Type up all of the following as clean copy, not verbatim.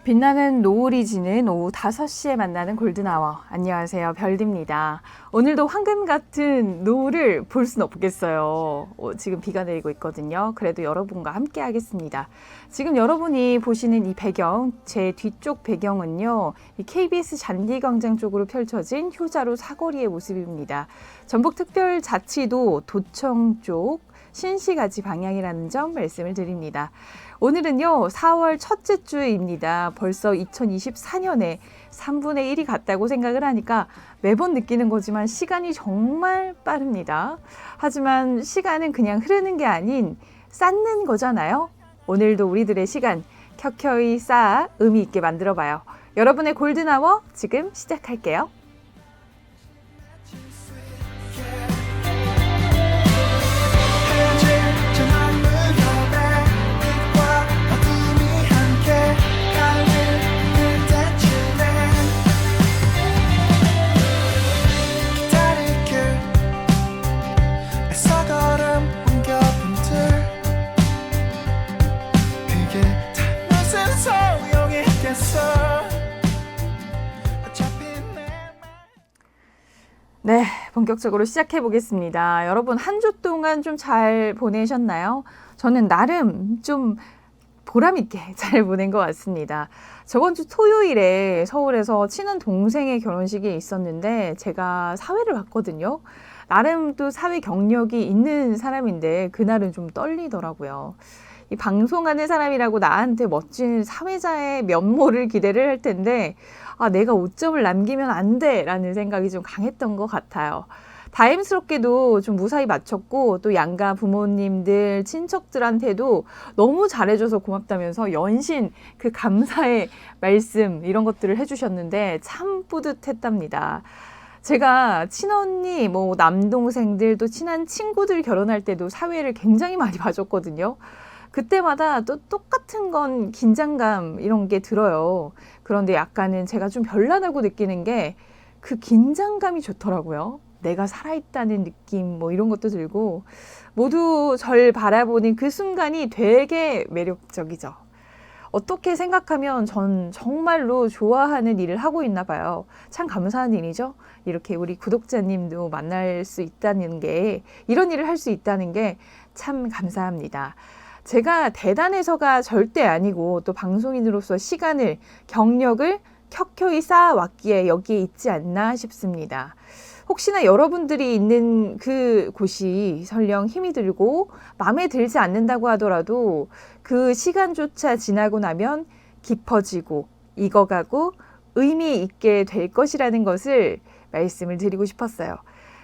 빛나는 노을이 지는 오후 5시에 만나는 골든아워. 안녕하세요, 별디입니다. 오늘도 황금 같은 노을을 볼 순 없겠어요. 지금 비가 내리고 있거든요. 그래도 여러분과 함께 하겠습니다. 지금 여러분이 보시는 이 배경, 제 뒤쪽 배경은요, 이 KBS 잔디광장 쪽으로 펼쳐진 효자로 사거리의 모습입니다. 전북특별자치도 도청 쪽 신시가지 방향이라는 점 말씀을 드립니다. 오늘은요 4월 첫째 주입니다. 벌써 2024년에 3분의 1이 갔다고 생각을 하니까 매번 느끼는 거지만 시간이 정말 빠릅니다. 하지만 시간은 그냥 흐르는 게 아닌 쌓는 거잖아요. 오늘도 우리들의 시간 켜켜이 쌓아 의미 있게 만들어 봐요. 여러분의 골든아워 지금 시작할게요. 네, 본격적으로 시작해 보겠습니다. 여러분 한 주 동안 좀 잘 보내셨나요? 저는 나름 좀 보람 있게 잘 보낸 것 같습니다. 저번 주 토요일에 서울에서 친한 동생의 결혼식이 있었는데 제가 사회를 봤거든요. 나름 또 사회 경력이 있는 사람인데 그날은 좀 떨리더라고요. 이 방송하는 사람이라고 나한테 멋진 사회자의 면모를 기대를 할 텐데 내가 오점을 남기면 안 돼 라는 생각이 좀 강했던 것 같아요. 다행스럽게도 좀 무사히 마쳤고 또 양가 부모님들 친척들한테도 너무 잘해줘서 고맙다면서 연신 그 감사의 말씀 이런 것들을 해주셨는데 참 뿌듯했답니다. 제가 친언니, 남동생들 또 친한 친구들 결혼할 때도 사회를 굉장히 많이 봐줬거든요. 그때마다 또 똑같은 건 긴장감 이런 게 들어요. 그런데 약간은 제가 좀 별나다고 느끼는 게 그 긴장감이 좋더라고요. 내가 살아있다는 느낌 이런 것도 들고 모두 절 바라보는 그 순간이 되게 매력적이죠. 어떻게 생각하면 전 정말로 좋아하는 일을 하고 있나 봐요. 참 감사한 일이죠. 이렇게 우리 구독자님도 만날 수 있다는 게 이런 일을 할 수 있다는 게 참 감사합니다. 제가 대단해서가 절대 아니고 또 방송인으로서 시간을, 경력을 켜켜이 쌓아왔기에 여기에 있지 않나 싶습니다. 혹시나 여러분들이 있는 그 곳이 설령 힘이 들고 마음에 들지 않는다고 하더라도 그 시간조차 지나고 나면 깊어지고 익어가고 의미 있게 될 것이라는 것을 말씀을 드리고 싶었어요.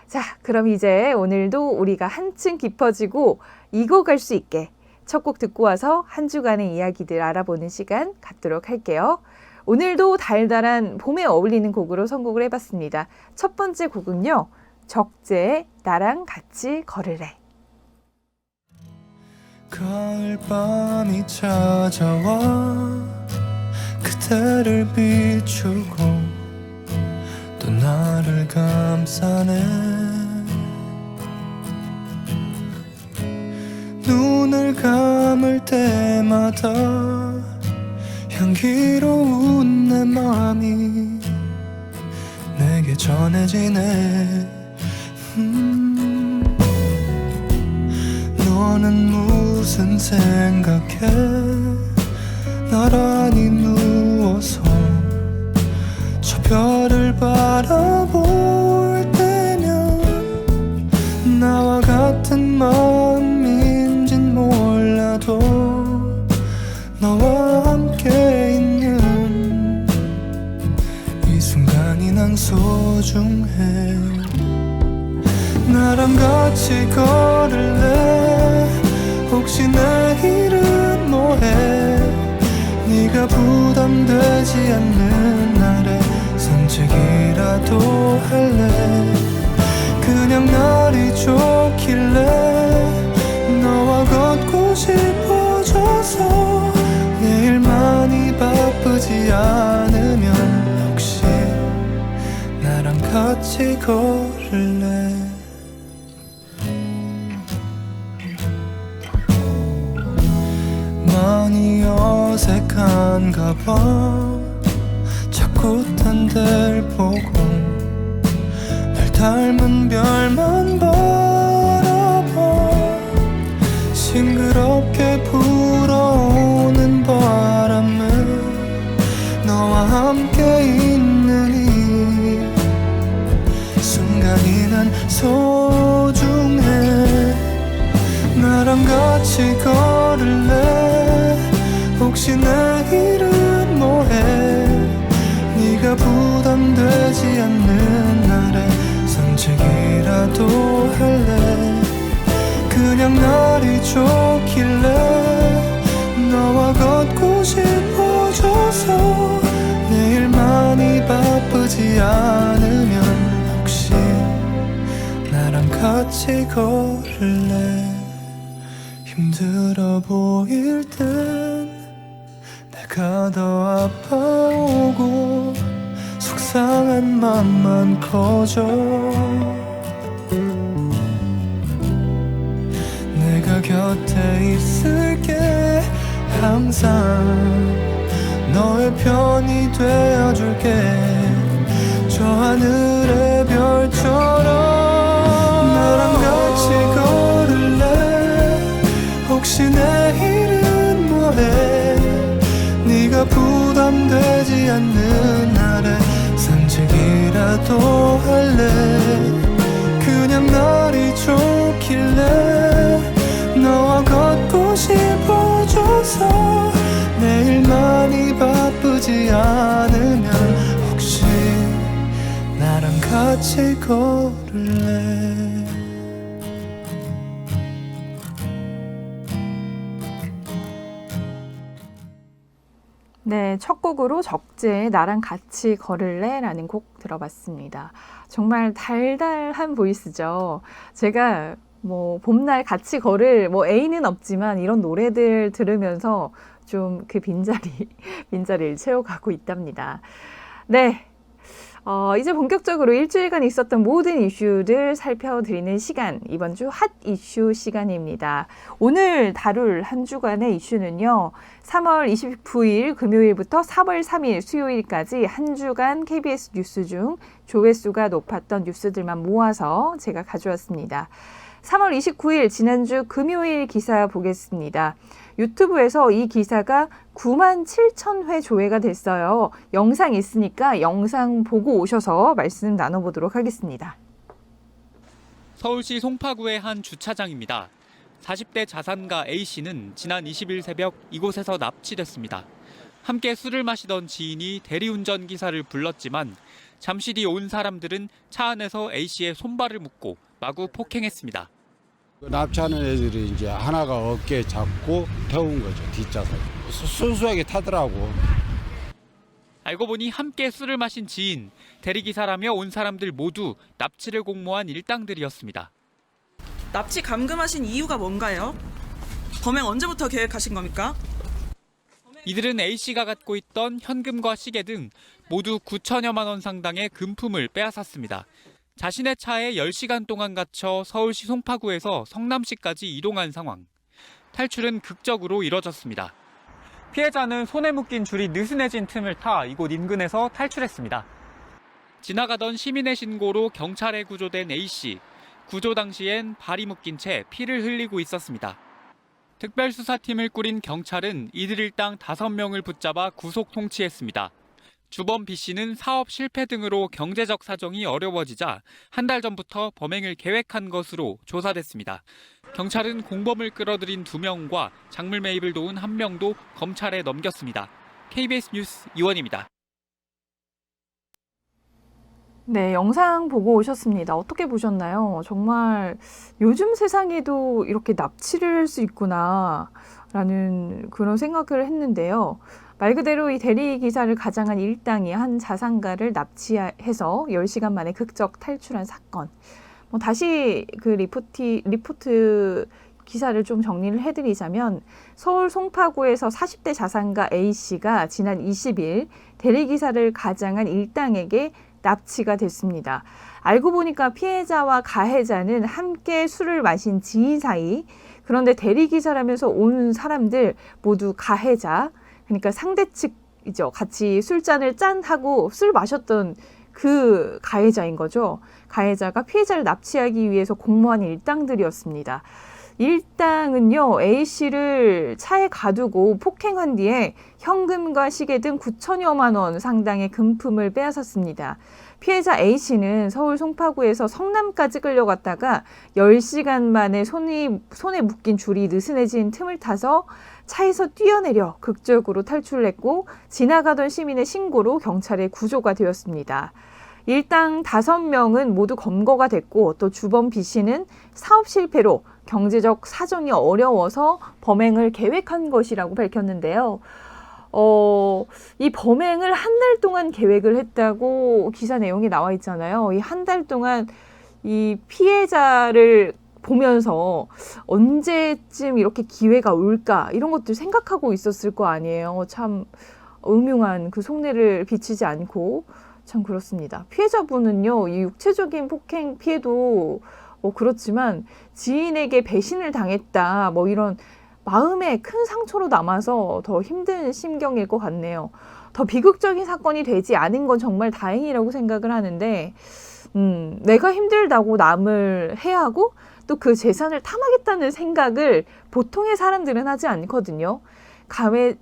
자, 그럼 이제 오늘도 우리가 한층 깊어지고 익어갈 수 있게 첫 곡 듣고 와서 한 주간의 이야기들 알아보는 시간 갖도록 할게요. 오늘도 달달한 봄에 어울리는 곡으로 선곡을 해봤습니다. 첫 번째 곡은요. 적재의 나랑 같이 걸으래. 가을밤이 찾아와 그대를 비추고 또 나를 감싸네. 눈을 감을 때마다 향기로운 내 맘이 내게 전해지네. 너는 무슨 생각해? 나란히 누워서 저 별을 바라볼 때면 나와 같은 마음인진 몰라도 너와 함께 있는 이 순간이 난 소중해. 나랑 같이 걸을래? 혹시 내일은 뭐해? 네가 부담되지 않는 날에 산책이라도 할래? 그냥 날이 좋길래 너와 걷고 싶어져서 내일 많이 바쁘지 않으면 혹시 나랑 같이 걸을래? 많이 어색한 그런가 봐. 자꾸 딴 데를 보고 날 닮은 별만 바라봐. 싱그럽게 불어오는 바람은 너와 함께 있는 이 순간이 난 소중해. 나랑 같이 걸을래? 혹시 내일은 뭐해? 네가 부담되지 않는 날에 산책이라도 할래? 그냥 날이 좋길래 너와 걷고 싶어져서 내일 많이 바쁘지 않으면 혹시 나랑 같이 걸을래? 힘들어 보일 땐 내가 더 아파오고 속상한 맘만 커져. 내가 곁에 있을게. 항상 너의 편이 되어줄게. 저 하늘의 별처럼 나랑 같이 걸을래? 혹시 내일은 뭐해? 네가 부담되지 않는 날에 산책이라도 할래? 그냥 날이 좋길래 너와 걷고 싶어져서 내일 많이 바쁘지 않으면 혹시 나랑 같이 걸을래? 네, 첫 곡으로 적재의 나랑 같이 걸을래? 라는 곡 들어봤습니다. 정말 달달한 보이스죠. 제가 뭐 봄날 같이 걸을 뭐 애인은 없지만 이런 노래들 들으면서 좀 그 빈자리를 채워가고 있답니다. 네. 이제 본격적으로 일주일간 있었던 모든 이슈들 살펴드리는 시간, 이번 주 핫 이슈 시간입니다. 오늘 다룰 한 주간의 이슈는요, 3월 29일 금요일부터 4월 3일 수요일까지 한 주간 KBS 뉴스 중 조회수가 높았던 뉴스들만 모아서 제가 가져왔습니다. 3월 29일 지난주 금요일 기사 보겠습니다. 유튜브에서 이 기사가 9만 7천 회 조회가 됐어요. 영상 있으니까 영상 보고 오셔서 말씀 나눠보도록 하겠습니다. 서울시 송파구의 한 주차장입니다. 40대 자산가 A씨는 지난 20일 새벽 이곳에서 납치됐습니다. 함께 술을 마시던 지인이 대리운전 기사를 불렀지만 잠시 뒤 온 사람들은 차 안에서 A씨의 손발을 묶고 마구 폭행했습니다. 납치하는 애들이 이제 하나가 어깨에 잡고 태운 거죠, 뒷좌석. 순수하게 타더라고. 알고 보니 함께 술을 마신 지인, 대리기사라며 온 사람들 모두 납치를 공모한 일당들이었습니다. 납치 감금하신 이유가 뭔가요? 범행 언제부터 계획하신 겁니까? 이들은 A씨가 갖고 있던 현금과 시계 등 모두 9천여만 원 상당의 금품을 빼앗았습니다. 자신의 차에 10시간 동안 갇혀 서울시 송파구에서 성남시까지 이동한 상황. 탈출은 극적으로 이뤄졌습니다. 피해자는 손에 묶인 줄이 느슨해진 틈을 타 이곳 인근에서 탈출했습니다. 지나가던 시민의 신고로 경찰에 구조된 A씨. 구조 당시엔 발이 묶인 채 피를 흘리고 있었습니다. 특별수사팀을 꾸린 경찰은 이들 일당 5명을 붙잡아 구속 통치했습니다. 주범 B씨는 사업 실패 등으로 경제적 사정이 어려워지자 한 달 전부터 범행을 계획한 것으로 조사됐습니다. 경찰은 공범을 끌어들인 2명과 작물 매입을 도운 1명도 검찰에 넘겼습니다. KBS 뉴스 이원입니다. 네, 영상 보고 오셨습니다. 어떻게 보셨나요? 정말 요즘 세상에도 이렇게 납치를 할 수 있구나 라는 그런 생각을 했는데요. 말 그대로 이 대리기사를 가장한 일당이 한 자산가를 납치해서 10시간 만에 극적 탈출한 사건. 다시 그 리포트 기사를 좀 정리를 해드리자면 서울 송파구에서 40대 자산가 A씨가 지난 20일 대리기사를 가장한 일당에게 납치가 됐습니다. 알고 보니까 피해자와 가해자는 함께 술을 마신 지인 사이. 그런데 대리기사라면서 온 사람들 모두 가해자, 그러니까 상대 측이죠. 같이 술잔을 짠하고 술 마셨던 그 가해자인 거죠. 가해자가 피해자를 납치하기 위해서 공모한 일당들이었습니다. 일당은요, A씨를 차에 가두고 폭행한 뒤에 현금과 시계 등 9천여만 원 상당의 금품을 빼앗았습니다. 피해자 A씨는 서울 송파구에서 성남까지 끌려갔다가 10시간 만에 손에 묶인 줄이 느슨해진 틈을 타서 차에서 뛰어내려 극적으로 탈출했고 지나가던 시민의 신고로 경찰에 구조가 되었습니다. 일당 5명은 모두 검거가 됐고 또 주범 B씨는 사업 실패로 경제적 사정이 어려워서 범행을 계획한 것이라고 밝혔는데요. 이 범행을 한 달 동안 계획을 했다고 기사 내용이 나와 있잖아요. 이 한 달 동안 이 피해자를 보면서 언제쯤 이렇게 기회가 올까 이런 것들 생각하고 있었을 거 아니에요. 참 음흉한 그 속내를 비치지 않고 참 그렇습니다. 피해자분은요, 이 육체적인 폭행 피해도 그렇지만 지인에게 배신을 당했다 이런 마음에 큰 상처로 남아서 더 힘든 심경일 것 같네요. 더 비극적인 사건이 되지 않은 건 정말 다행이라고 생각을 하는데 내가 힘들다고 남을 해하고 또 그 재산을 탐하겠다는 생각을 보통의 사람들은 하지 않거든요.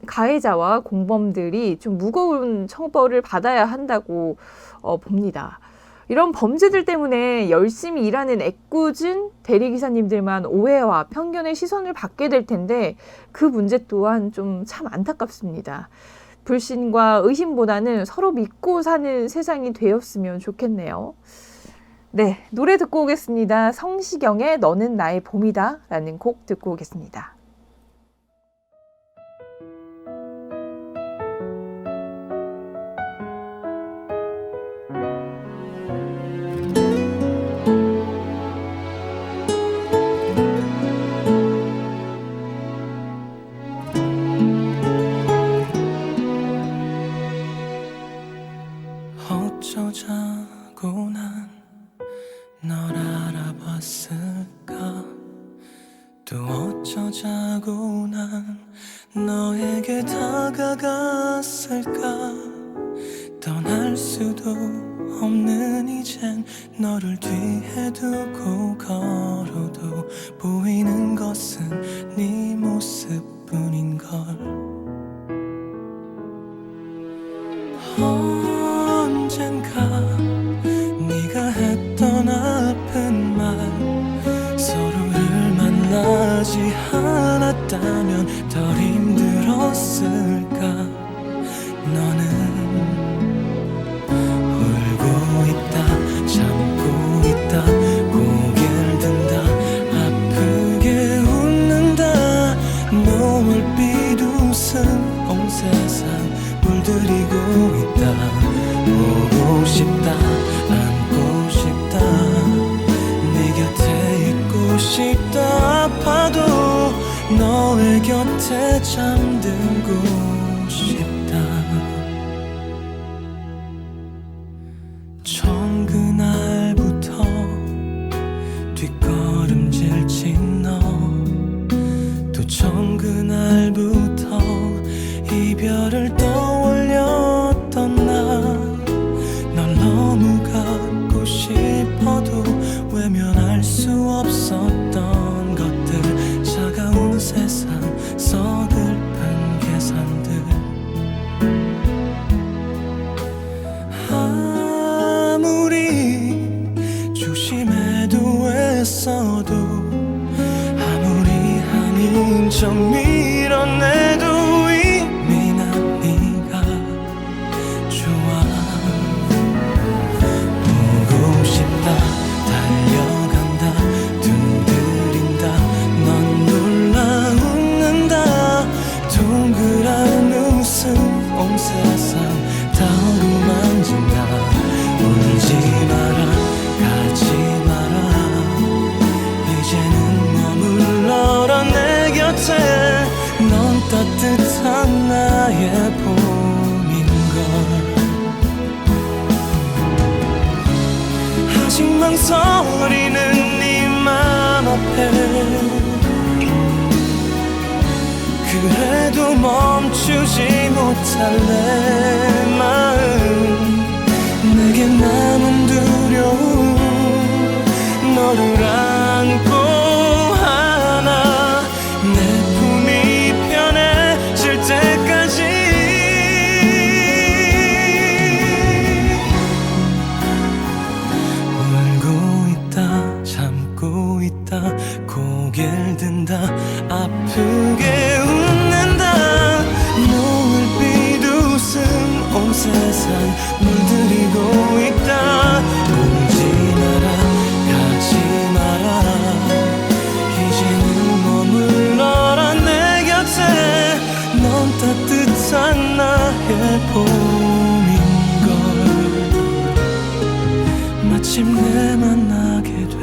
가해자와 공범들이 좀 무거운 처벌을 받아야 한다고 봅니다. 이런 범죄들 때문에 열심히 일하는 애꿎은 대리기사님들만 오해와 편견의 시선을 받게 될 텐데 그 문제 또한 좀 참 안타깝습니다. 불신과 의심보다는 서로 믿고 사는 세상이 되었으면 좋겠네요. 네, 노래 듣고 오겠습니다. 성시경의 너는 나의 봄이다 라는 곡 듣고 오겠습니다. 어쩌자고 난 널 알아봤을까 또 어쩌자고 난 너에게 다가갔을까 떠날 수도 없는 이젠 너를 뒤에 두고 걸어도 보이는 것은 네 모습뿐인걸 언젠가 네가 했던 아픈 말 서로를 만나지 않았다면 덜 힘들었을까 너는 울고 있다 참고 있다 고개를 든다 아프게 웃는다 노을빛 웃음 온 세상 물들이고 있다 보고 싶다 안고 싶다 네 곁에 있고 싶다 아파도 너의 곁에 잠들고 싶다 처음 그날부터 뒷걸음질 친 너 또 처음 그날부터 이별을 떠올렸던 나 널 너무 갖고 싶어도 외면할 수 없었던 것들 차가운 세상 서글픈 계산들 아무리 조심해도 애써도 아무리 아닌 척 밀어내도 이미 난 네가 좋아 보고 싶다 달려간다 두드린다 넌 놀라 웃는다 동그란 웃음 온 세상 다 어루만진다 울지 마라 가지 마라 이제는 머물러라 내 곁에 넌 따뜻한 나의 봄인걸 아직 망설이는 네 맘 앞에 그래 그래도 멈추지 못할 내 마음 내게 남은 두려움 너를 안고 하나 내 품이 편해질 때까지 울고 있다 참고 있다 고개를 든다 아프게 웃는다 노을빛 웃음 온 세상 물들이고 있다 울지 마라 가지 마라 이제는 머물러라 내 곁에 넌 따뜻한 나의 봄인걸 마침내 만나게 돼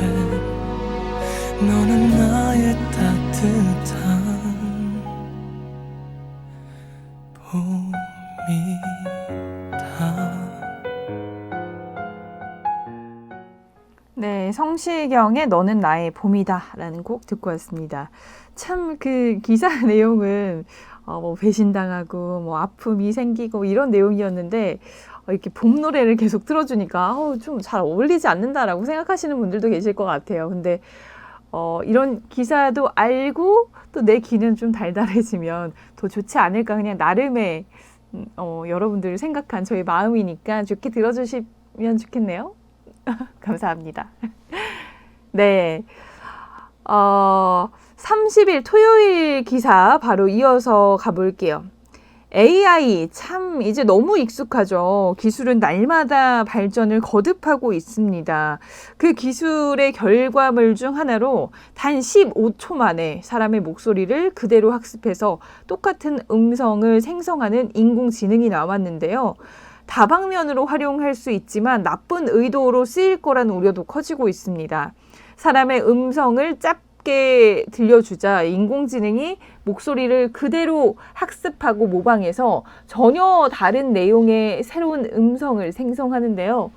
너는 나의 따뜻한 봄이다. 네, 성시경의 너는 나의 봄이다 라는 곡 듣고 왔습니다. 참 그 기사 내용은 뭐 배신당하고 뭐 아픔이 생기고 이런 내용이었는데 이렇게 봄 노래를 계속 틀어주니까 좀 잘 어울리지 않는다라고 생각하시는 분들도 계실 것 같아요. 근데 이런 기사도 알고 또 내 귀는 좀 달달해지면 더 좋지 않을까 그냥 나름의 여러분들을 생각한 저의 마음이니까 좋게 들어주시면 좋겠네요. 감사합니다. 네. 30일 토요일 기사 바로 이어서 가볼게요. AI 참 이제 너무 익숙하죠. 기술은 날마다 발전을 거듭하고 있습니다. 그 기술의 결과물 중 하나로 단 15초 만에 사람의 목소리를 그대로 학습해서 똑같은 음성을 생성하는 인공지능이 나왔는데요. 다방면으로 활용할 수 있지만 나쁜 의도로 쓰일 거란 우려도 커지고 있습니다. 사람의 음성을 짧게 들려주자 인공지능이 목소리를 그대로 학습하고 모방해서 전혀 다른 내용의 새로운 음성을 생성하는데요.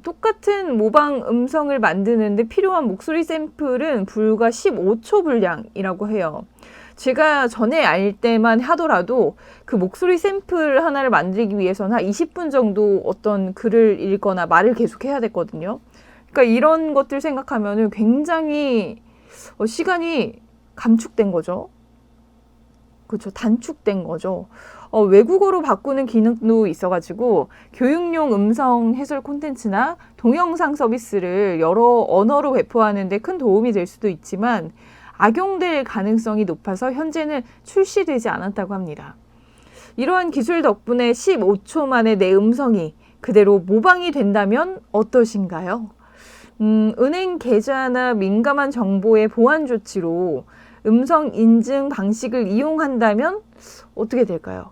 똑같은 모방 음성을 만드는데 필요한 목소리 샘플은 불과 15초 분량이라고 해요. 제가 전에 알 때만 하더라도 그 목소리 샘플 하나를 만들기 위해서는 한 20분 정도 어떤 글을 읽거나 말을 계속 해야 됐거든요. 그러니까 이런 것들 생각하면 굉장히 시간이 감축된 거죠. 그렇죠. 단축된 거죠. 외국어로 바꾸는 기능도 있어가지고 교육용 음성 해설 콘텐츠나 동영상 서비스를 여러 언어로 배포하는 데 큰 도움이 될 수도 있지만 악용될 가능성이 높아서 현재는 출시되지 않았다고 합니다. 이러한 기술 덕분에 15초 만에 내 음성이 그대로 모방이 된다면 어떠신가요? 은행 계좌나 민감한 정보의 보안 조치로 음성 인증 방식을 이용한다면 어떻게 될까요?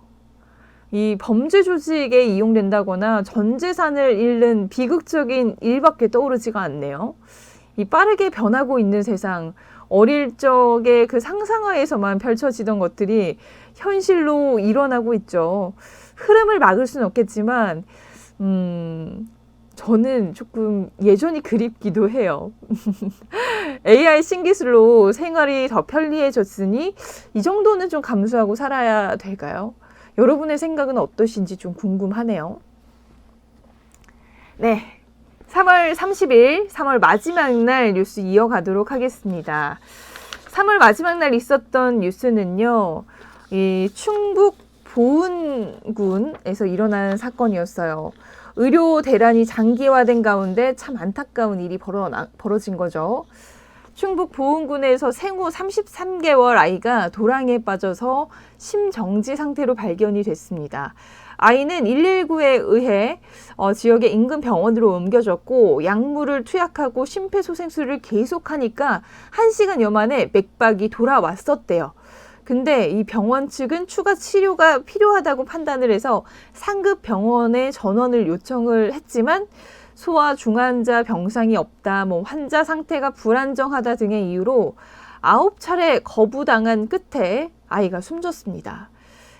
이 범죄 조직에 이용된다거나 전 재산을 잃는 비극적인 일밖에 떠오르지가 않네요. 이 빠르게 변하고 있는 세상, 어릴 적에 그 상상하에서만 펼쳐지던 것들이 현실로 일어나고 있죠. 흐름을 막을 수는 없겠지만 저는 조금 예전이 그립기도 해요. AI 신기술로 생활이 더 편리해졌으니 이 정도는 좀 감수하고 살아야 될까요? 여러분의 생각은 어떠신지 좀 궁금하네요. 네. 3월 30일, 3월 마지막 날 뉴스 이어가도록 하겠습니다. 3월 마지막 날 있었던 뉴스는요, 이 충북 보은군에서 일어난 사건이었어요. 의료 대란이 장기화된 가운데 참 안타까운 일이 벌어진 거죠. 충북 보은군에서 생후 33개월 아이가 도랑에 빠져서 심정지 상태로 발견이 됐습니다. 아이는 119에 의해 지역의 인근 병원으로 옮겨졌고 약물을 투약하고 심폐소생술을 계속하니까 1시간여 만에 맥박이 돌아왔었대요. 근데 이 병원 측은 추가 치료가 필요하다고 판단을 해서 상급 병원에 전원을 요청을 했지만 소아 중환자 병상이 없다, 환자 상태가 불안정하다 등의 이유로 9차례 거부당한 끝에 아이가 숨졌습니다.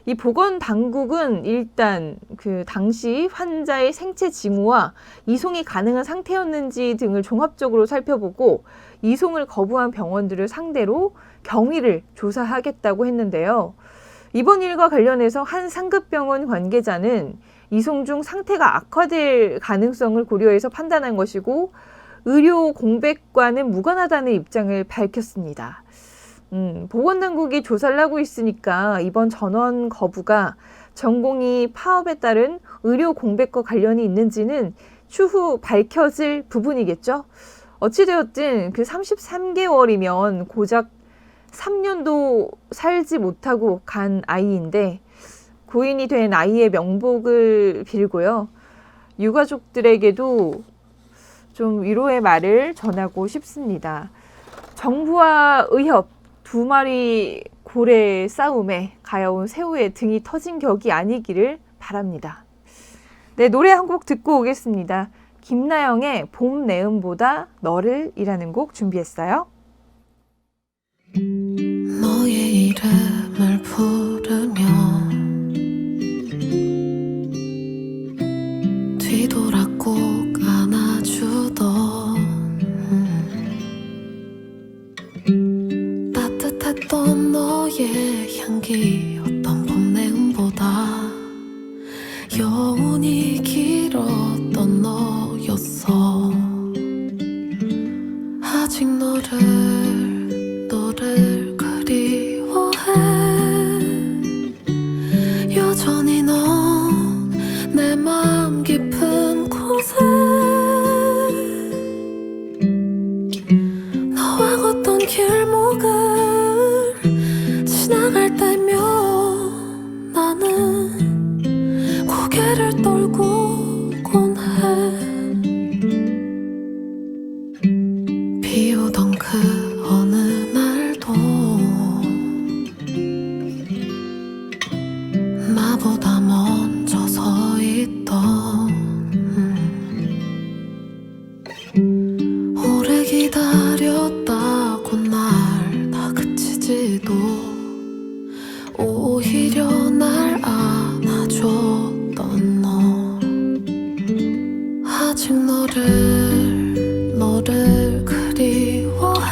이 보건당국은 일단 그 당시 환자의 생체 징후와 이송이 가능한 상태였는지 등을 종합적으로 살펴보고 이송을 거부한 병원들을 상대로 경위를 조사하겠다고 했는데요. 이번 일과 관련해서 한 상급병원 관계자는 이송중 상태가 악화될 가능성을 고려해서 판단한 것이고 의료 공백과는 무관하다는 입장을 밝혔습니다. 보건당국이 조사를 하고 있으니까 이번 전원 거부가 전공의 파업에 따른 의료 공백과 관련이 있는지는 추후 밝혀질 부분이겠죠. 어찌되었든 그 33개월이면 고작 3년도 살지 못하고 간 아이인데 고인이 된 아이의 명복을 빌고요. 유가족들에게도 좀 위로의 말을 전하고 싶습니다. 정부와 의협 두 마리 고래 싸움에 가여운 새우의 등이 터진 격이 아니기를 바랍니다. 네, 노래 한 곡 듣고 오겠습니다. 김나영의 봄 내음보다 너를 이라는 곡 준비했어요. 너의 이름을 부르며 뒤돌아 꼭 안아주던 따뜻했던 너의 향기 어떤 봄 내음보다 여운이 길었던 너였어. 아직 너를 그리워해. 여전히 넌 내 마음 깊은 곳에 너와 걷던 길목을 지나갈 때면 나는 고개를 떨고곤 해. 비 오던 그 어느 날도 나보다 먼저 서 있던 오래 기다렸다고 날 다그치지도 오히려 날 안아줬던 너. 아직 너를 그리워해.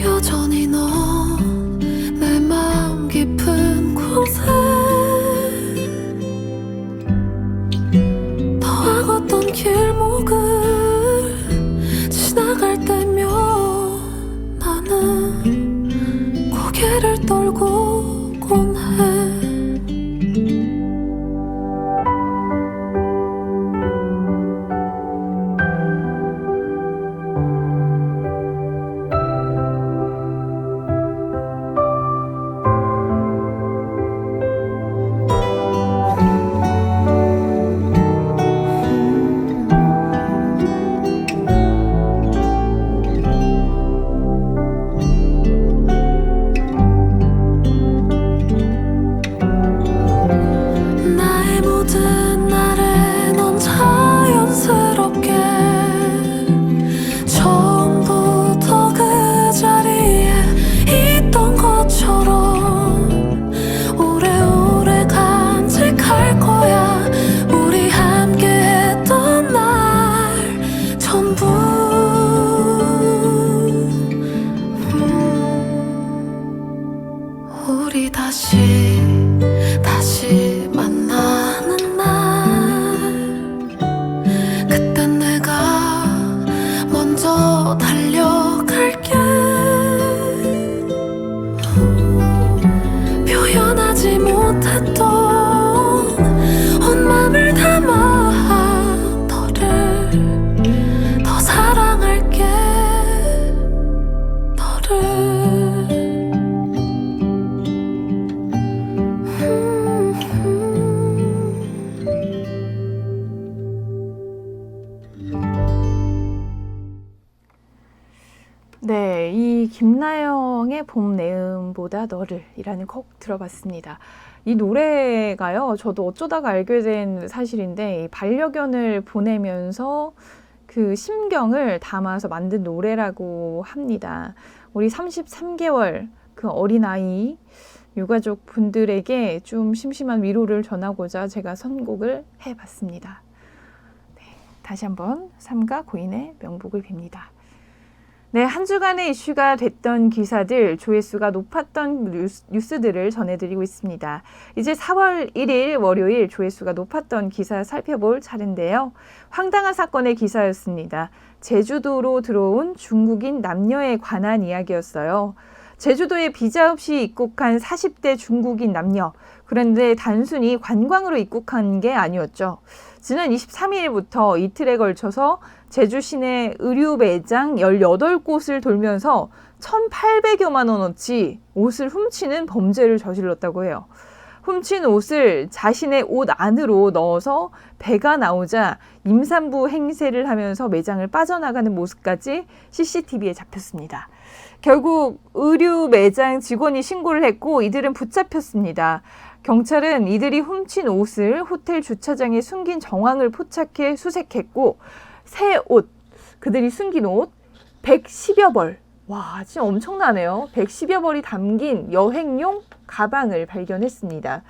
여전히 넌 내 마음 깊은 곳에 너와 걷던 길목을 지나갈 때면 나는 고개를 떨고곤 해. 나의 모든 날에 넌 자연스럽게 처음부터 그 자리에 있던 것처럼 오래오래 간직할 거야. 우리 함께했던 날 전부. 우리 다시 만나는 날 그땐 내가 먼저 달려갈게. 표현하지 못했던 온 맘을 담아 너를 더 사랑할게. 너를 네, 이 김나영의 봄 내음보다 너를 이라는 곡 들어봤습니다. 이 노래가요, 저도 어쩌다가 알게 된 사실인데 이 반려견을 보내면서 그 심경을 담아서 만든 노래라고 합니다. 우리 33개월 그 어린아이 유가족 분들에게 좀 심심한 위로를 전하고자 제가 선곡을 해봤습니다. 네, 다시 한번 삼가 고인의 명복을 빕니다. 네, 한 주간의 이슈가 됐던 기사들, 조회수가 높았던 뉴스들을 전해드리고 있습니다. 이제 4월 1일 월요일 조회수가 높았던 기사 살펴볼 차례인데요. 황당한 사건의 기사였습니다. 제주도로 들어온 중국인 남녀에 관한 이야기였어요. 제주도에 비자 없이 입국한 40대 중국인 남녀. 그런데 단순히 관광으로 입국한 게 아니었죠. 지난 23일부터 이틀에 걸쳐서 제주 시내 의류 매장 18곳을 돌면서 1,800여만 원어치 옷을 훔치는 범죄를 저질렀다고 해요. 훔친 옷을 자신의 옷 안으로 넣어서 배가 나오자 임산부 행세를 하면서 매장을 빠져나가는 모습까지 CCTV에 잡혔습니다. 결국 의류 매장 직원이 신고를 했고 이들은 붙잡혔습니다. 경찰은 이들이 훔친 옷을 호텔 주차장에 숨긴 정황을 포착해 수색했고 새 옷, 그들이 숨긴 옷 110여 벌, 와 진짜 엄청나네요. 110여 벌이 담긴 여행용 가방을 발견했습니다.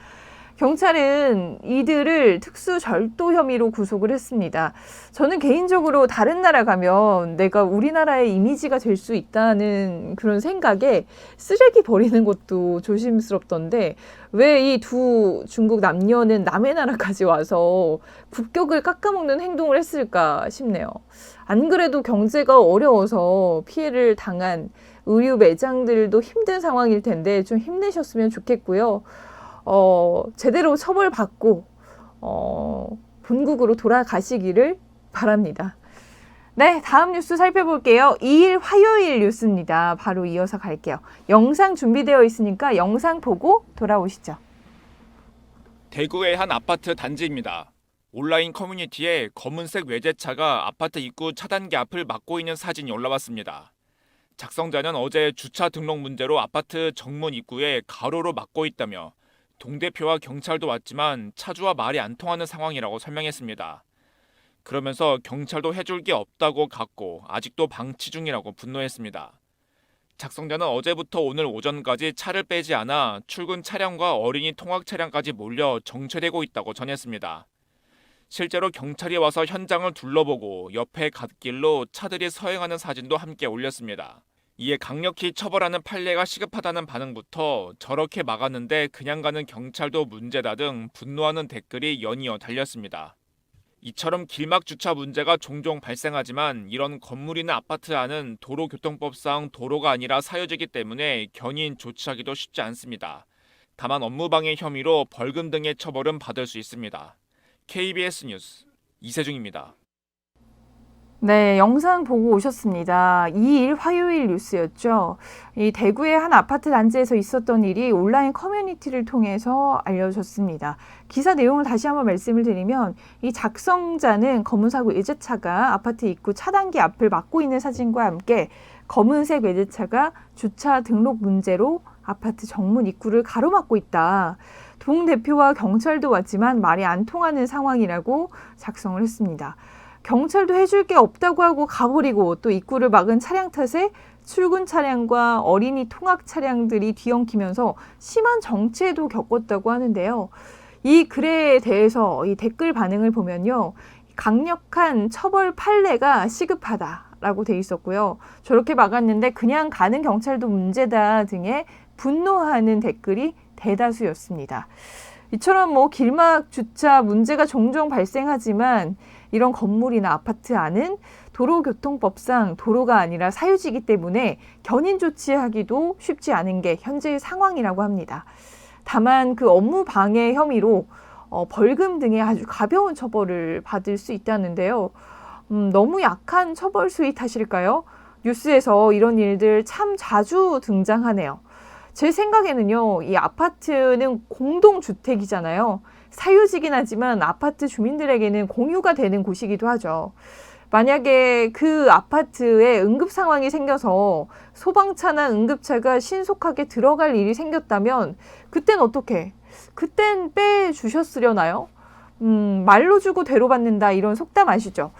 경찰은 이들을 특수절도 혐의로 구속을 했습니다. 저는 개인적으로 다른 나라 가면 내가 우리나라의 이미지가 될 수 있다는 그런 생각에 쓰레기 버리는 것도 조심스럽던데 왜 이 두 중국 남녀는 남의 나라까지 와서 국격을 깎아먹는 행동을 했을까 싶네요. 안 그래도 경제가 어려워서 피해를 당한 의류 매장들도 힘든 상황일 텐데 좀 힘내셨으면 좋겠고요. 제대로 처벌받고 본국으로 돌아가시기를 바랍니다. 네, 다음 뉴스 살펴볼게요. 2일 화요일 뉴스입니다. 바로 이어서 갈게요. 영상 준비되어 있으니까 영상 보고 돌아오시죠. 대구의 한 아파트 단지입니다. 온라인 커뮤니티에 검은색 외제차가 아파트 입구 차단기 앞을 막고 있는 사진이 올라왔습니다. 작성자는 어제 주차 등록 문제로 아파트 정문 입구에 가로로 막고 있다며 동대표와 경찰도 왔지만 차주와 말이 안 통하는 상황이라고 설명했습니다. 그러면서 경찰도 해줄 게 없다고 갔고 아직도 방치 중이라고 분노했습니다. 작성자는 어제부터 오늘 오전까지 차를 빼지 않아 출근 차량과 어린이 통학 차량까지 몰려 정체되고 있다고 전했습니다. 실제로 경찰이 와서 현장을 둘러보고 옆에 갓길로 차들이 서행하는 사진도 함께 올렸습니다. 이에 강력히 처벌하는 판례가 시급하다는 반응부터 저렇게 막았는데 그냥 가는 경찰도 문제다 등 분노하는 댓글이 연이어 달렸습니다. 이처럼 길막 주차 문제가 종종 발생하지만 이런 건물이나 아파트 안은 도로교통법상 도로가 아니라 사유지이기 때문에 견인 조치하기도 쉽지 않습니다. 다만 업무방해 혐의로 벌금 등의 처벌은 받을 수 있습니다. KBS 뉴스 이세중입니다. 네, 영상 보고 오셨습니다. 2일 화요일 뉴스였죠. 이 대구의 한 아파트 단지에서 있었던 일이 온라인 커뮤니티를 통해서 알려졌습니다. 기사 내용을 다시 한번 말씀을 드리면 이 작성자는 검은색 외제차가 아파트 입구 차단기 앞을 막고 있는 사진과 함께 검은색 외제차가 주차 등록 문제로 아파트 정문 입구를 가로막고 있다. 동 대표와 경찰도 왔지만 말이 안 통하는 상황이라고 작성을 했습니다. 경찰도 해줄 게 없다고 하고 가버리고 또 입구를 막은 차량 탓에 출근 차량과 어린이 통학 차량들이 뒤엉키면서 심한 정체도 겪었다고 하는데요. 이 글에 대해서 이 댓글 반응을 보면요. 강력한 처벌 판례가 시급하다라고 돼 있었고요. 저렇게 막았는데 그냥 가는 경찰도 문제다 등의 분노하는 댓글이 대다수였습니다. 이처럼 길막 주차 문제가 종종 발생하지만 이런 건물이나 아파트 안은 도로교통법상 도로가 아니라 사유지이기 때문에 견인 조치하기도 쉽지 않은 게 현재의 상황이라고 합니다. 다만 그 업무 방해 혐의로 벌금 등의 아주 가벼운 처벌을 받을 수 있다는데요. 너무 약한 처벌 수위 탓일까요? 뉴스에서 이런 일들 참 자주 등장하네요. 제 생각에는요, 이 아파트는 공동주택이잖아요. 사유지긴 하지만 아파트 주민들에게는 공유가 되는 곳이기도 하죠. 만약에 그 아파트에 응급 상황이 생겨서 소방차나 응급차가 신속하게 들어갈 일이 생겼다면 그땐 어떻게? 그땐 빼주셨으려나요? 말로 주고 대로 받는다 이런 속담 아시죠?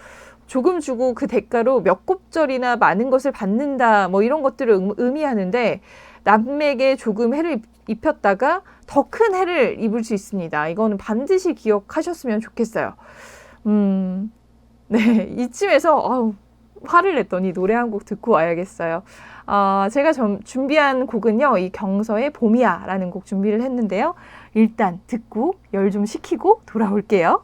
조금 주고 그 대가로 몇 곱절이나 많은 것을 받는다 이런 것들을 의미하는데 남에게 조금 해를 입혔다가 더 큰 해를 입을 수 있습니다. 이거는 반드시 기억하셨으면 좋겠어요. 네, 이쯤에서 화를 냈더니 노래 한 곡 듣고 와야겠어요. 제가 준비한 곡은요, 이 경서의 봄이야 라는 곡 준비를 했는데요. 일단 듣고 열 좀 식히고 돌아올게요.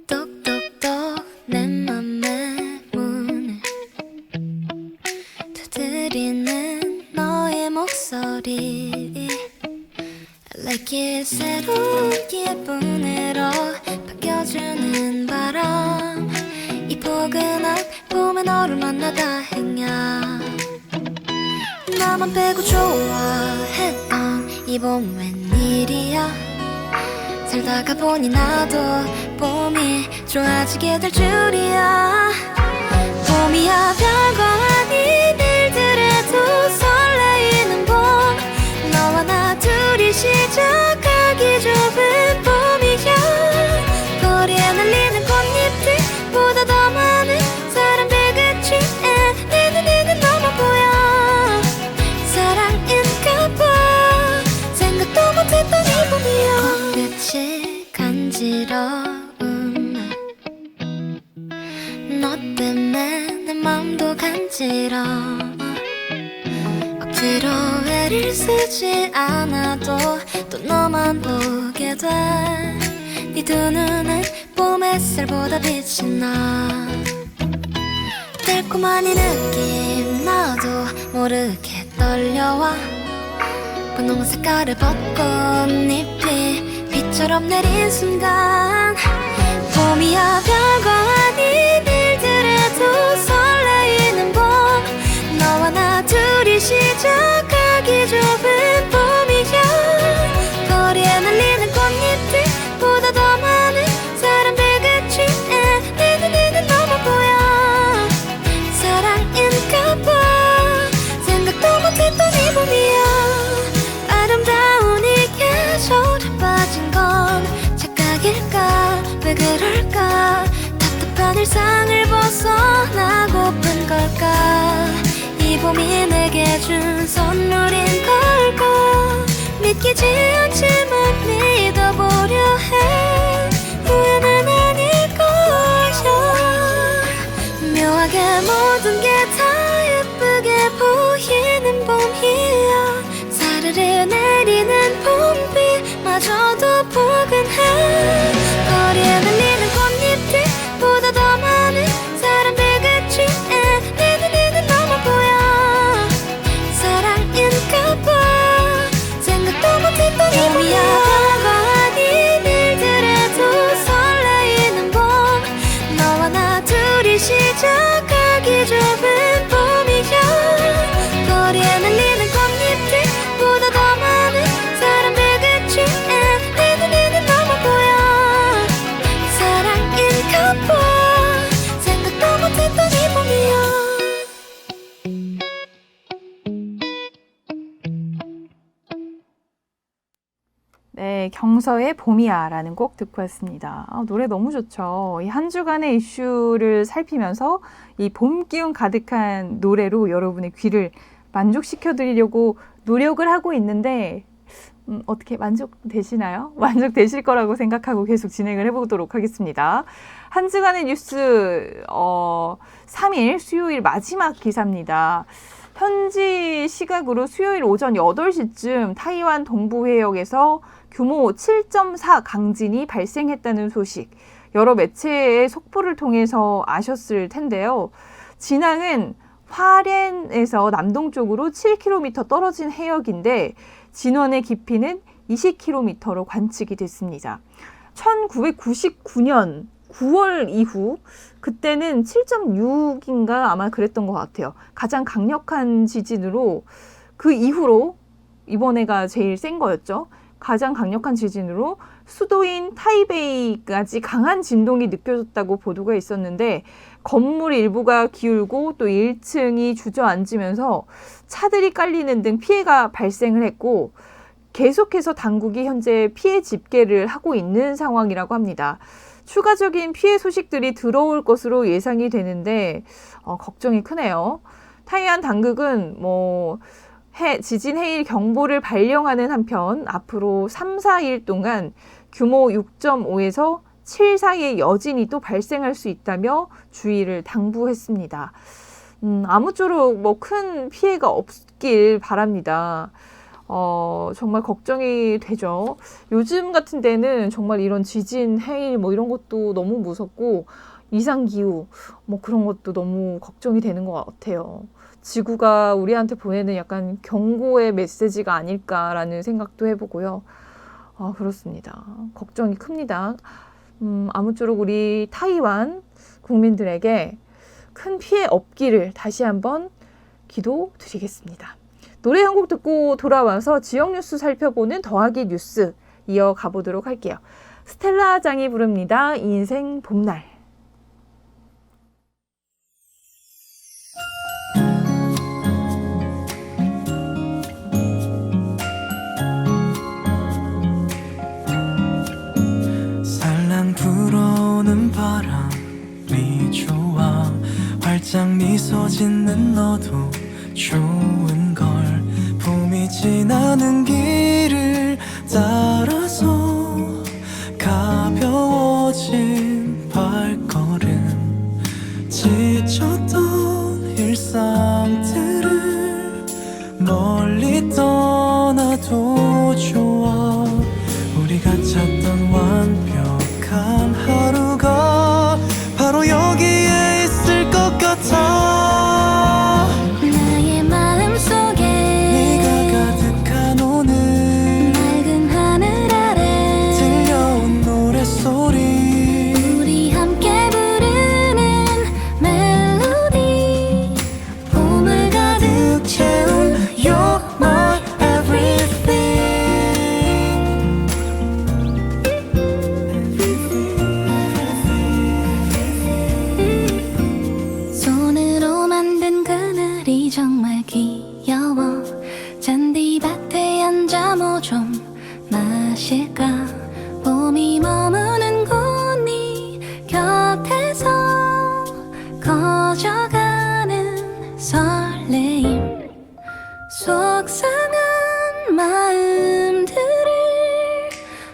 똑똑똑 내 맘의 문을 두드리는 너의 목소리 Like it 새로운 기분으로 바뀌어주는 바람 이 포근한 봄에 너를 만나 다행이야 나만 빼고 좋아했던 이 봄 웬일이야 살다가 보니 나도 봄이 좋아지게 될 줄이야 봄이야 별거 아닌 일들에도 설레이는 봄 너와 나 둘이 시작하기 좋은 봄이야 거리에 날리는 꽃잎들보다 더 많은 사람들 그치 내 눈에는 너만 보여 사랑인가봐 생각도 못했던 이 봄이야 꽃끝이 간지러운 너 때문에 내 맘도 간지러워 억지로 애를 쓰지 않아도 또 너만 보게 돼 네 두 눈은 봄 햇살보다 빛이 나 달콤한 이 느낌 나도 모르게 떨려와 분홍 색깔의 벚꽃잎이 비처럼 내린 순간 봄이야 별거 아닌 일들에도 설레이는 봄 너와 나 둘이 시작하기 좋은 봄이야 거리에 날리는 꽃잎들보다 더 많은 사람들 그치 내 눈에는 너만 보여 사랑인가봐 생각도 못했던 이 봄이야 아름다운 이 계절에 빠진 건 착각일까 왜 그럴까 답답한 일상을 벗어나고픈 걸까 이 봄이 내게 준 선물인 걸까 믿기지 않지만 믿어보려 해 후회는 아닐 거야 묘하게 모든 게 다 예쁘게 보이는 봄이야 사르르 내리는 봄비마저도 포근해 거리에 날리는 꽃잎들보다 더 많은 사람들 그치 내 눈에는 너만 보여 사랑인가봐 생각도 못했던 봄이야 별거 아닌 일들에도 설레이는 봄 너와 나 둘이 시작하기 좋은 봄이야 거리에 날리는 꽃잎들보다 더 많은 사람들 그치 내 눈에는 너만 보여 사랑인가봐 생각도 못했던 이 봄이야 네, 경서의 봄이야 라는 곡 듣고 왔습니다. 노래 너무 좋죠. 이 한 주간의 이슈를 살피면서 이 봄 기운 가득한 노래로 여러분의 귀를 만족시켜 드리려고 노력을 하고 있는데 어떻게 만족되시나요? 만족되실 거라고 생각하고 계속 진행을 해보도록 하겠습니다. 한 주간의 뉴스 3일 수요일 마지막 기사입니다. 현지 시각으로 수요일 오전 8시쯤 타이완 동부 해역에서 규모 7.4 강진이 발생했다는 소식, 여러 매체의 속보를 통해서 아셨을 텐데요. 진앙은 화롄에서 남동쪽으로 7km 떨어진 해역인데 진원의 깊이는 20km로 관측이 됐습니다. 1999년 9월 이후 그때는 7.6인가 아마 그랬던 것 같아요. 가장 강력한 지진으로 그 이후로 이번에가 제일 센 거였죠. 가장 강력한 지진으로 수도인 타이베이까지 강한 진동이 느껴졌다고 보도가 있었는데 건물 일부가 기울고 또 1층이 주저앉으면서 차들이 깔리는 등 피해가 발생을 했고 계속해서 당국이 현재 피해 집계를 하고 있는 상황이라고 합니다. 추가적인 피해 소식들이 들어올 것으로 예상이 되는데 걱정이 크네요. 타이완 당국은 지진 해일 경보를 발령하는 한편 앞으로 3, 4일 동안 규모 6.5에서 7 사이의 여진이 또 발생할 수 있다며 주의를 당부했습니다. 아무쪼록 뭐 큰 피해가 없길 바랍니다. 정말 걱정이 되죠. 요즘 같은 데는 정말 이런 지진, 해일 뭐 이런 것도 너무 무섭고 이상기후 뭐 그런 것도 너무 걱정이 되는 것 같아요. 지구가 우리한테 보내는 약간 경고의 메시지가 아닐까라는 생각도 해보고요. 그렇습니다. 걱정이 큽니다. 아무쪼록 우리 타이완 국민들에게 큰 피해 없기를 다시 한번 기도드리겠습니다. 노래 한 곡 듣고 돌아와서 지역 뉴스 살펴보는 더하기 뉴스 이어가 보도록 할게요. 스텔라 장이 부릅니다. 인생 봄날. 살랑 불어오는 바람이 좋아 활짝 미소 짓는 너도 좋은 걸 봄이 지나는 길을 따라서 가벼워진 발걸음 지쳤던 일상들을 멀리 떠나도 좋아 우리가 찾던 완벽한 하루가 바로 여기에 있을 것 같아 나의 마음속에 네가 가득한 오늘 맑은 하늘 아래 들려온 노랫소리 우리 함께 부르는 멜로디 봄을 가득 채운 You're my everything 손으로 만든 그늘이 정말 귀여워 잔디밭에 앉아 뭐 좀 마실까 봄이 머무는 곳 네 곁에서 커져가는 설레임 속상한 마음들을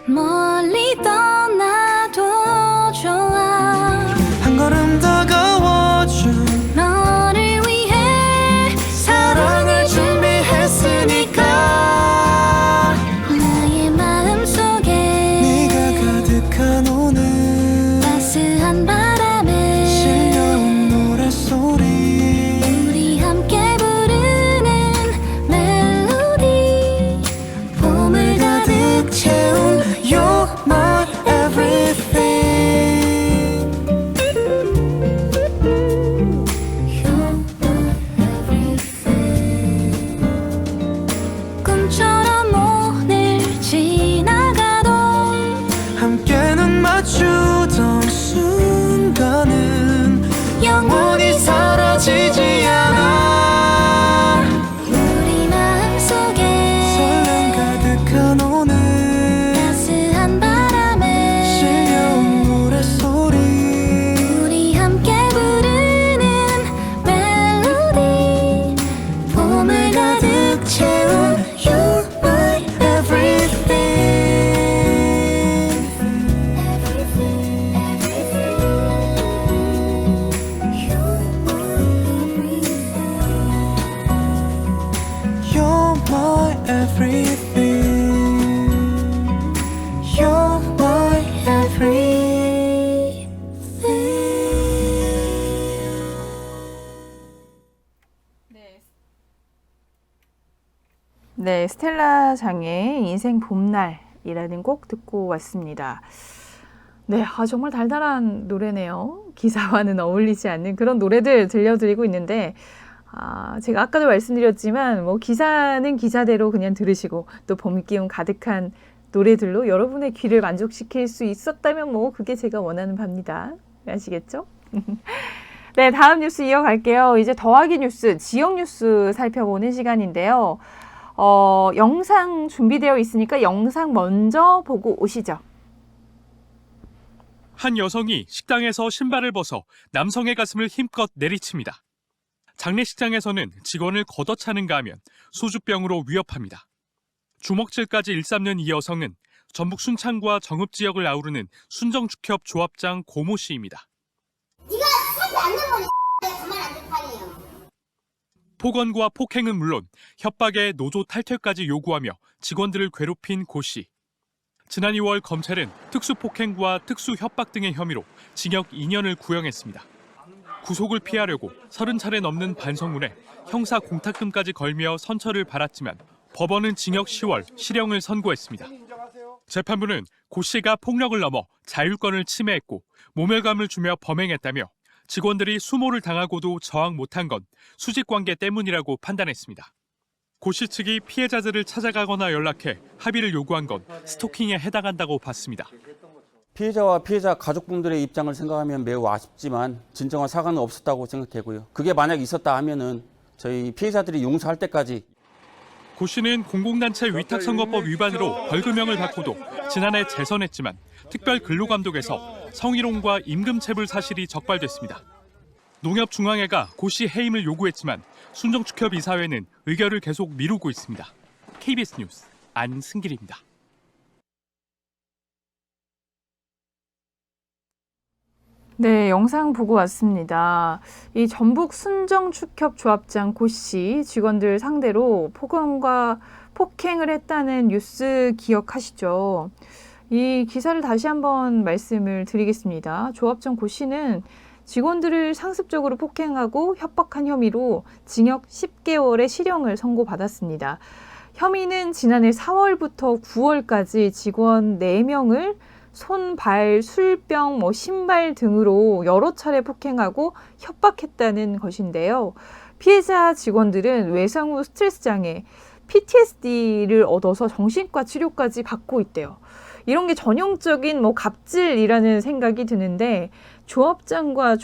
멀리 떠나도 좋아 한 걸음 다가와준 너를 위해 사랑을 준비했으니까 나의 마음속에 네가 가득한 오늘 따스한 바람에 실려온 노랫소리 우리 함께 부르는 멜로디 봄을 가득 채운 You're my everything 꿈처럼 오늘 지나가도 함께 눈 맞추던 순간은 영원히 사라지지 않아 우리 마음속에 설렘 가득한 오늘 따스한 바람에 실려온 노랫소리 우리 함께 부르는 멜로디 봄을 가득 채운 You're my everything You're my everything 네, 스텔라 장의 인생 봄날이라는 곡 듣고 왔습니다. 네, 정말 달달한 노래네요. 기사와는 어울리지 않는 그런 노래들 들려드리고 있는데 제가 아까도 말씀드렸지만 뭐 기사는 기사대로 그냥 들으시고 또 봄 기운 가득한 노래들로 여러분의 귀를 만족시킬 수 있었다면 뭐 그게 제가 원하는 바입니다. 아시겠죠? 네, 다음 뉴스 이어갈게요. 이제 더하기 뉴스, 지역 뉴스 살펴보는 시간인데요. 영상 준비되어 있으니까 영상 먼저 보고 오시죠. 한 여성이 식당에서 신발을 벗어 남성의 가슴을 힘껏 내리칩니다. 장례식장에서는 직원을 걷어차는가 하면 소주병으로 위협합니다. 주먹질까지 일삼는 이 여성은 전북 순창과 정읍 지역을 아우르는 순정축협 조합장 고모 씨입니다. 네가 수업이 안 되면 내가 가만 안 둘 판이에요. 폭언과 폭행은 물론 협박에 노조 탈퇴까지 요구하며 직원들을 괴롭힌 고 씨. 지난 2월 검찰은 특수폭행과 특수협박 등의 혐의로 징역 2년을 구형했습니다. 구속을 피하려고 30차례 넘는 반성문에 형사 공탁금까지 걸며 선처를 받았지만 법원은 징역 10월 실형을 선고했습니다. 재판부는 고 씨가 폭력을 넘어 자율권을 침해했고 모멸감을 주며 범행했다며 직원들이 수모를 당하고도 저항 못한 건 수직관계 때문이라고 판단했습니다. 고 씨 측이 피해자들을 찾아가거나 연락해 합의를 요구한 건 스토킹에 해당한다고 봤습니다. 피해자와 피해자 가족분들의 입장을 생각하면 매우 아쉽지만 진정한 사과는 없었다고 생각되고요. 그게 만약 있었다 하면은 저희 피해자들이 용서할 때까지. 고 씨는 공공단체 위탁선거법 위반으로 벌금형을 받고도 지난해 재선했지만 특별근로감독에서 성희롱과 임금체불 사실이 적발됐습니다. 농협중앙회가 고 씨 해임을 요구했지만 순정축협 이사회는 의결을 계속 미루고 있습니다. KBS 뉴스 안승길입니다. 네, 영상 보고 왔습니다. 이 전북 순정축협 조합장 고 씨 직원들 상대로 폭언과 폭행을 했다는 뉴스 기억하시죠? 이 기사를 다시 한번 말씀을 드리겠습니다. 조합장 고 씨는 직원들을 상습적으로 폭행하고 협박한 혐의로 징역 10개월의 실형을 선고받았습니다. 혐의는 지난해 4월부터 9월까지 직원 4명을 손, 발, 술병, 신발 등으로 여러 차례 폭행하고 협박했다는 것인데요. 피해자 직원들은 외상 후 스트레스 장애, PTSD를 얻어서 정신과 치료까지 받고 있대요. 이런 게 전형적인 갑질이라는 생각이 드는데 조합장과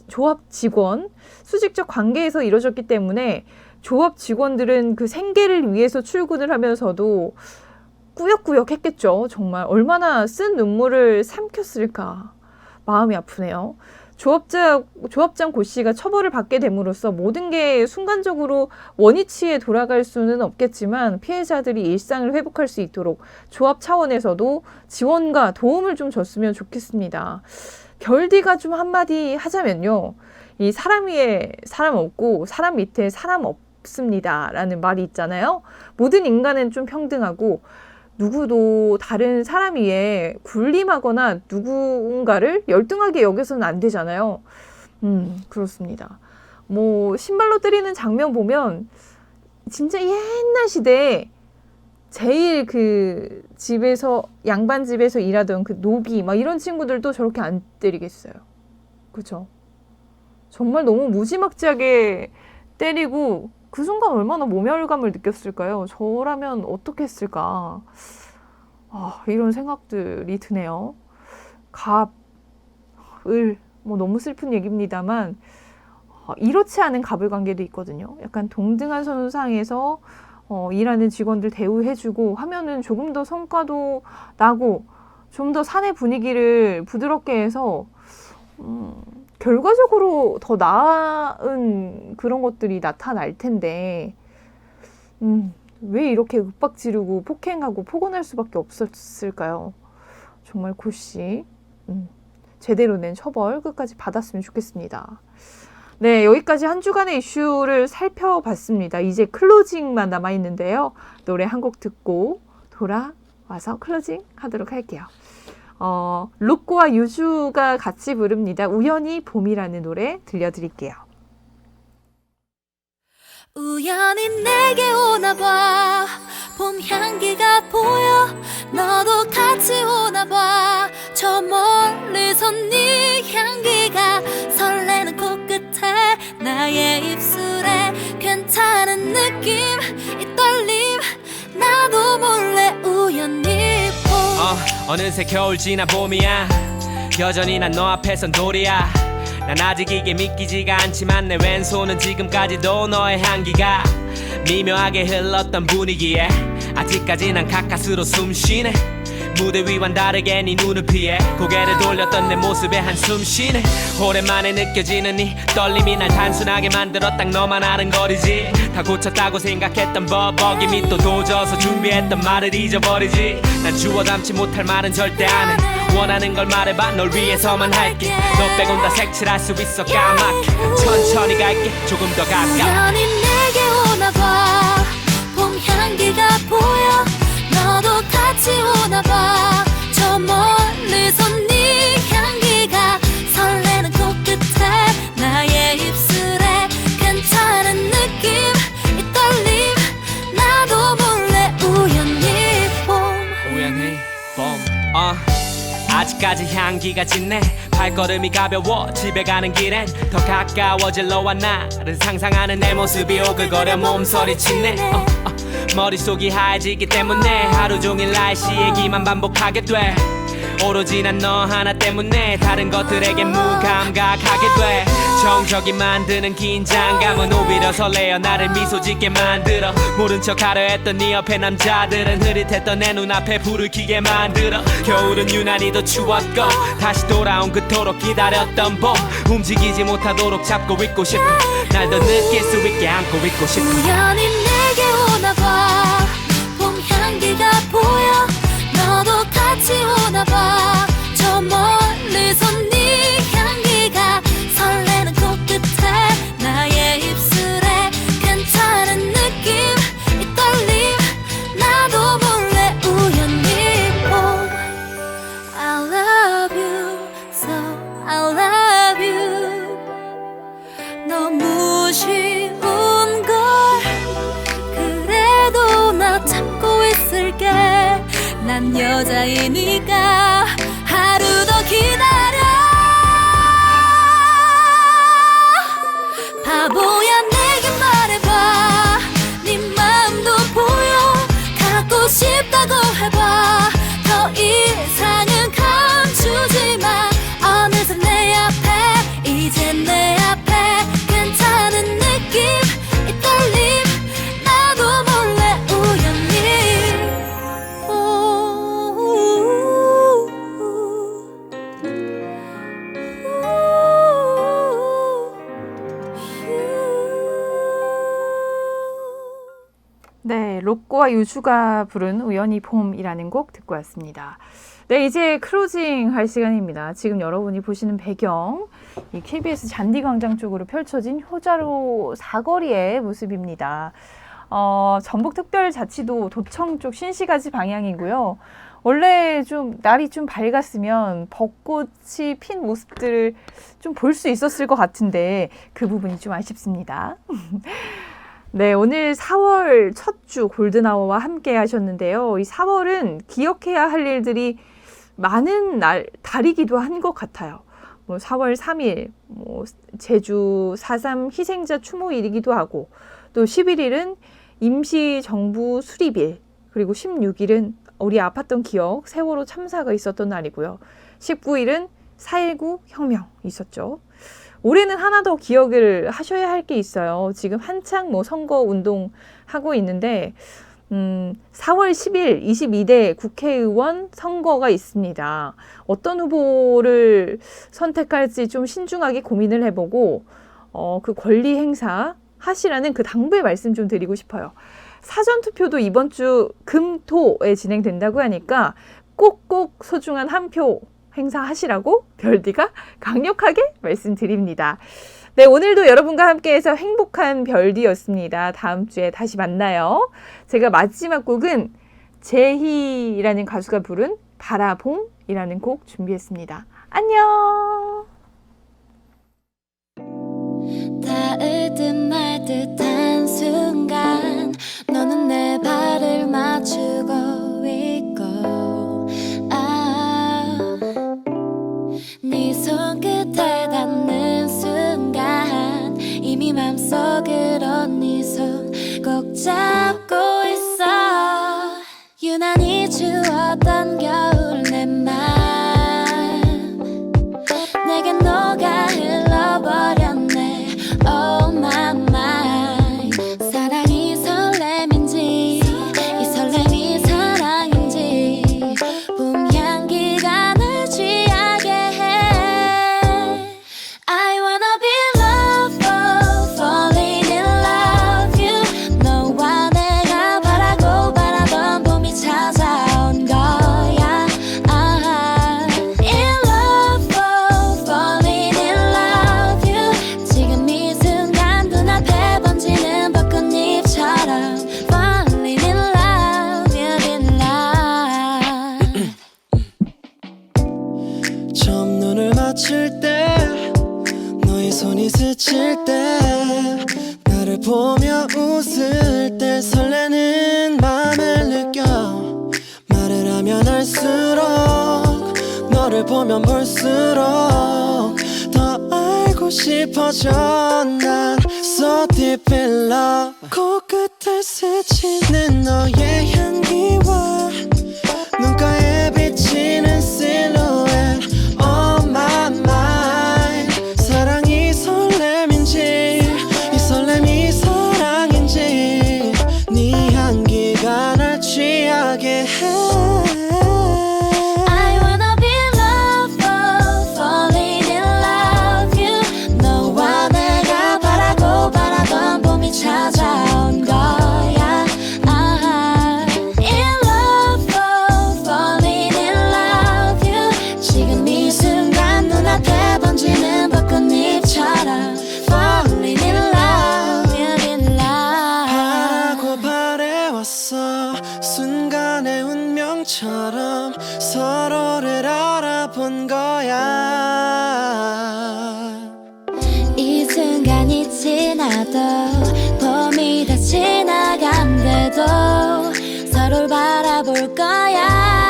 조합 직원, 수직적 관계에서 이루어졌기 때문에 조합 직원들은 그 생계를 위해서 출근을 하면서도 꾸역꾸역 했겠죠. 정말 얼마나 쓴 눈물을 삼켰을까. 마음이 아프네요. 조합장 고 씨가 처벌을 받게 됨으로써 모든 게 순간적으로 원위치에 돌아갈 수는 없겠지만 피해자들이 일상을 회복할 수 있도록 조합 차원에서도 지원과 도움을 좀 줬으면 좋겠습니다. 결디가 좀 한마디 하자면요. 이 사람 위에 사람 없고 사람 밑에 사람 없습니다. 라는 말이 있잖아요. 모든 인간은 좀 평등하고 누구도 다른 사람 위에 군림하거나 누군가를 열등하게 여겨서는 안 되잖아요. 그렇습니다. 신발로 때리는 장면 보면 진짜 옛날 시대에 제일 그 집에서 양반 집에서 일하던 그 노비 이런 친구들도 저렇게 안 때리겠어요. 그렇죠? 정말 너무 무지막지하게 때리고 그 순간 얼마나 모멸감을 느꼈을까요? 저라면 어떻게 했을까? 이런 생각들이 드네요. 갑을 너무 슬픈 얘기입니다만 이렇지 않은 갑을 관계도 있거든요. 약간 동등한 선상에서 일하는 직원들 대우해주고 하면은 조금 더 성과도 나고 좀 더 사내 분위기를 부드럽게 해서 결과적으로 더 나은 그런 것들이 나타날 텐데 왜 이렇게 윽박 지르고 폭행하고 폭언할 수밖에 없었을까요? 정말 고 씨 제대로 낸 처벌 끝까지 받았으면 좋겠습니다. 네, 여기까지 한 주간의 이슈를 살펴봤습니다. 이제 클로징만 남아있는데요. 노래 한 곡 듣고 돌아와서 클로징 하도록 할게요. 로꼬와 유주가 같이 부릅니다. 우연히 봄이라는 노래 들려드릴게요. 우연히 내게 오나봐 봄 향기가 보여 너도 같이 오나봐 저 멀리서 네 향기가 설레는 코끝에 나의 입술에 괜찮은 느낌 이 떨림 나도 몰래 우연히 어느새 겨울 지나 봄이야 여전히 난 너 앞에선 돌이야 난 아직 이게 믿기지가 않지만 내 왼손은 지금까지도 너의 향기가 미묘하게 흘렀던 분위기에 아직까지 난 가까스로 숨쉬네 무대 위와는 다르게 네 눈을 피해 고개를 돌렸던 내 모습에 한숨 쉬네 오랜만에 느껴지는 이 떨림이 날 단순하게 만들어 딱 너만 아는 거리지 다 고쳤다고 생각했던 버벅임이 또 도져서 준비했던 말을 잊어버리지 난 주워 담지 못할 말은 절대 안 해 원하는 걸 말해봐 널 위해서만 할게 너 빼곤 다 색칠할 수 있어 까맣게 천천히 갈게 조금 더 가까워 우연히 내게 오나봐 봄 향기가 보여 너도 같이 오나봐 저 멀리서 네 향기가 설레는 코끝에 나의 입술에 괜찮은 느낌 이 떨림 나도 몰래 우연히 봄 아직까지 향기가 짙네 발걸음이 가벼워 집에 가는 길엔 더 가까워질 너와 나를 상상하는 내 모습이 오글거려 몸서리치네 머릿속이 하얘지기 때문에 하루 종일 날씨 얘기만 반복하게 돼 오로지 난 너 하나 때문에 다른 것들에게 무감각하게 돼 정적이 만드는 긴장감은 오히려 설레어 나를 미소 짓게 만들어 모른 척하려 했던 네 옆에 남자들은 흐릿했던 내 눈앞에 불을 켜게 만들어 겨울은 유난히 더 추웠고 다시 돌아온 그토록 기다렸던 봄 움직이지 못하도록 잡고 있고 싶어 날 더 느낄 수 있게 안고 있고 싶어 우연히 내게 오나봐 봄 향기가 보여 너도 같이 오나봐 저 멀리서 네 향기가 설레는 코끝에 나의 입술에 괜찮은 느낌 이 떨림 나도 몰래 우연히 봄 I love you so I love you 너무 쉬운 걸 그래도 나 참고 있을게 난 여자이니까 하루 더 기다려 바보야 내게 말해봐 네 마음도 보여 갖고 싶다고 해봐 더 이상은 감추지 마 어느새 내 앞에 이제 내 앞에 괜찮은 느낌 이 떨림 나도 몰래 우연히 네, 로꼬와 유주가 부른 우연히 봄이라는 곡 듣고 왔습니다. 네, 이제 클로징 할 시간입니다. 지금 여러분이 보시는 배경, 이 KBS 잔디광장 쪽으로 펼쳐진 효자로 사거리의 모습입니다. 전북특별자치도 도청 쪽 신시가지 방향이고요. 원래 좀 날이 좀 밝았으면 벚꽃이 핀 모습들을 좀 볼 수 있었을 것 같은데 그 부분이 좀 아쉽습니다. 네, 오늘 4월 첫 주 골든아워와 함께 하셨는데요. 이 4월은 기억해야 할 일들이 많은 달이기도 한 것 같아요. 뭐 4월 3일, 제주 4.3 희생자 추모일이기도 하고, 또 11일은 임시정부 수립일, 그리고 16일은 우리 아팠던 기억, 세월호 참사가 있었던 날이고요. 19일은 4.19 혁명 있었죠. 올해는 하나 더 기억을 하셔야 할 게 있어요. 지금 한창 선거 운동 하고 있는데 4월 10일 22대 국회의원 선거가 있습니다. 어떤 후보를 선택할지 좀 신중하게 고민을 해보고 그 권리 행사 하시라는 그 당부의 말씀 좀 드리고 싶어요. 사전투표도 이번 주 금토에 진행된다고 하니까 꼭꼭 소중한 한 표 행사하시라고 별디가 강력하게 말씀드립니다. 네, 오늘도 여러분과 함께해서 행복한 별디였습니다. 다음 주에 다시 만나요. 제가 마지막 곡은 제희라는 가수가 부른 바라봄이라는 곡 준비했습니다. 안녕. 닿을 듯 말 듯한 순간 너는 내 발을 맞추고 있고 네 손끝에 닿는 순간 이미 맘속으로 네 손 꼭 잡고 있어 유난히 추웠던 겨울 내 맘 내게 녹아 흘러버렸네 Oh my mind 사랑이 설렘인지 이 설렘이 사랑인지 멈출 때 너의 손이 스칠 때 나를 보며 웃을 때 설레는 맘을 느껴 말을 하면 할수록 너를 보면 볼수록 더 알고 싶어져 난 So deep in love 코끝에 스치는 너의 향기와 눈가에 비치는 silhouette On my mind 사랑이 설렘인지 이 설렘이 사랑인지 네 향기가 날 취하게 해 I wanna be loved, falling in love you 너와 내가 바라고 바라던 봄이 찾아온 거야 In love, falling in love you 지금 이 순간 눈앞에 번지는 벚꽃잎처럼 Falling in love, in love 바라고 바래왔어 순간의 운명처럼 서로를 알아본 거야 이 순간이 지나도 봄이 다 지나간대도 서로를 바라볼 거야